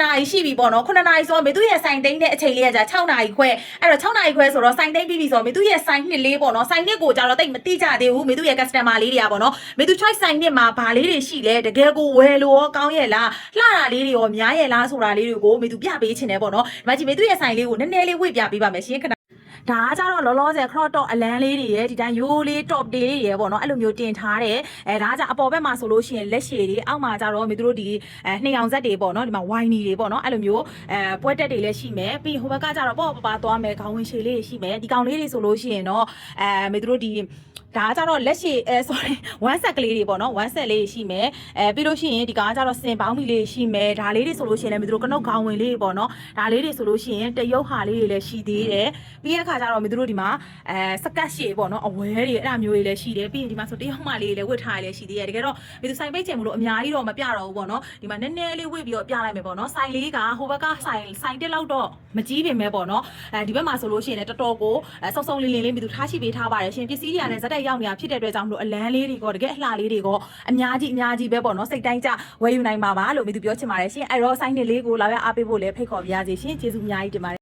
နာရီရှိပြီပေါ့နော်9နာရီဆိုတော့မေသူရဲ့ဆိုင်သိမ်းတဲ့အချိန်လေးကကြာ6နာရီခွဲအဲ့တော့6နာရီခွဲဆိုတော့ဆိုင်သိမ်းပြီးပြီဆိုတော့မေသူရဲ့ဆိုင်နှစ်လေးပေါ့နော်ဆိုင်နှစ်ကိုကြာတော့တိတ်မတိကြသေးဘူးမေသူရဲ့ customer လေးတွေကပေါ့နော်မေသူ choice ဆိုင်နှစ်မှာဘာလေးတွေရှိလဲတကယ်ကိုဝယ်လို့ရောကောင်းရဲ့လားလှတာလေးတွေရောများရဲ့လားဆိုတာလေးတွေကိုမေသူပြပေးချင်တယ်ပေါ့နော်ဒီမှာကြည့်မေသူရဲ့ဆိုင်လေးကိုနည်းနည်းလေးဝေ့ပြပေးပါမယ်ရှင်ခဏဒါကကြတော့လောလောဆယ် crop top အလန်းလေးတွေရဲ့ဒီတိုင်းရိုးလေး top လေးတွေရဲ့ပေါ့နော်အဲ့လိုမျိုးတင်ထားတယ်ဒါကကြအပေါ်ဘက်မှာဆိုလို့ရှိရင်လက်ရှည်တွေအောက်မှာကြတော့မေတို့ဒီနှစ်ရောင်ဇက်တွေပေါ့နော်ဒီမှာ wine တွေပေါ့နော်အဲ့လိုမျိုးပွဲတက်တွေလည်းရှိမယ်ပြီးဟိုဘက်ကကြတော့ပေါ့ပသွားမယ်ခေါင်းဝင်ရှည်လေးတွေရှိမယ်ဒီကောင်လေးတွေဆိုလို့ရှိရင်တော့မေတို့ဒီဒါကကြတော့လက်ရှိsorry one set ကလေးတွေပေါ့နော် one set လေးရှိမယ်ပြီးလို့ရှိရင်ဒီကောင်ကကြတော့စင်ပေါင်းမီလေးရှိမယ်ဒါလေးတွေဆိုလို့ရှိရင်လည်းမတို့ကနုတ်ခေါင်းဝင်လေးပေါ့နော်ဒါလေးတွေဆိုလို့ရှိရင်တရုပ်ဟာလေးတွေလည်းရှိသေးတယ်ပြီးတဲ့အခါကျတော့မတို့ဒီမှာစကတ်ရှည်ပေါ့နော်အဝဲတွေအဲ့ဒါမျိုးတွေလည်းရှိတယ်ပြီးရင်ဒီမှာဆိုတရုပ်မလေးတွေလည်းဝတ်ထားရလည်းရှိသေးတယ်တကယ်တော့မတို့ဆိုင်ပိတ်ချင်မလို့အများကြီးတော့မပြတော့ဘူးပေါ့နော်ဒီမှာနည်းနည်းလေးဝတ်ပြီးတော့ပြလိုက်မယ်ပေါ့နော်ဆိုင်လေးကဟိုဘက်ကဆိုင်တက်လောက်တော့မကြီးပင်ပဲပေါ့နော်ဒီဘက်မှာဆိုလို့ရှိရင်လည်းတော်တော်ကိုစုံစုံလင်းလင်းလေးမတို့ထားရှိပေးထားပါတယ်ရှင်ပစ္စည်းတွေကလည်းဇက်တက်ရောက်နေတာဖြစ်တဲ့အတွက်ကြောင့်မလို့အလန်းလေးတွေကတကယ်အလှလေးတွေကအများကြီးပဲပေါ့နော်စိတ်တိုင်းကြဝယ်ယူနိုင်ပါပါလို့မိသူပြောချင်ပါတယ်ရှင်အဲ့တော့ဆိုင်တစ်လေးကိုလာရအားပေးဖို့လည်းဖိတ်ခေါ်ပါရစေရှင်ကျေးဇူးအများကြီးတင်ပါတယ်